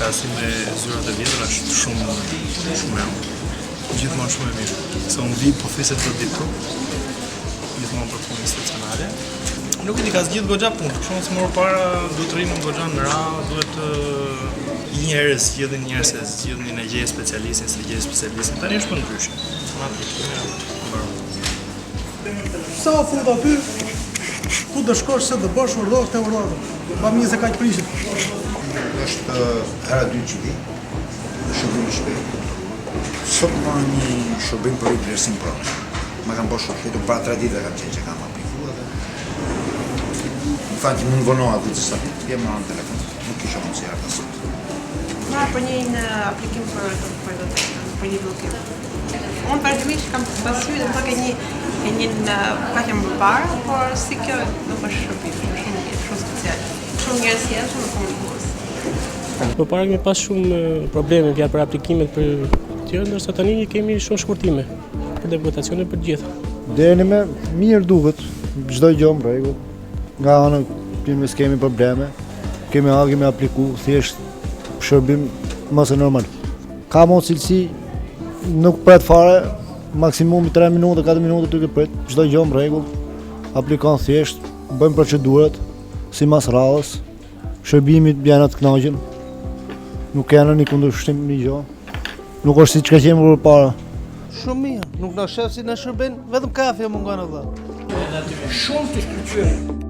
krahasim me zyrat e vjetra është shumë e ëmbël. Gjithmonë shumë e mirë. Se unë vi pothuajse të ditë gjithmonë për punë stacionare. Nuk e di, ka zgjidh goxha punë. Kështu që më para duhet të rrimë goxha në ra, duhet një herë zgjidhin njerëz se zgjidhin e gjej specialistin, se gjej specialistin. Tani është për ndryshe. Sa fut aty, ku do shkosh se do bësh urdhor te urdhor. Pa mirë se kaq prishet. Është hera dytë që vi, shërbim i shpejt. Sot më një shërbim për i vlerësim pronë. Ma kam bërë shërbitur para 3 ditë kam qenë që kam aplikuar dhe më thanë që mund vonoha dhe disa ditë, pje më anë telefon, nuk kisha mundësi ardha sot. Marë për një aplikim për një bllokim. Unë vazhdimisht kam pasur dhe më ke një pakje më parë, por si kjo nuk është shërbim, shumë special. Shumë njerëz jashtë më komunikues. Përpara kemi pas shumë probleme fjalë për aplikimet për tjerë, ndërsa tani kemi shumë shkurtime për deputacione për gjitha. Deri më mirë duket, çdo gjë në rregull. Nga ana time s'kemi probleme. Kemi apliku, thjesht shërbim mëse normal. Ka mos cilësi, nuk pret fare, maksimumi 3 minuta, 4 minuta duke prit, çdo gjë në rregull. Aplikon thjesht, bëjmë procedurat sipas radhës. Shërbimi bjen atë kënaqën. Nuk kanë një kundërshtim një gjë. Nuk është siç ka qenë më parë. Shumë mirë, nuk na shef si na shërben, vetëm kafe mungon edhe. Shumë të shkëlqyer.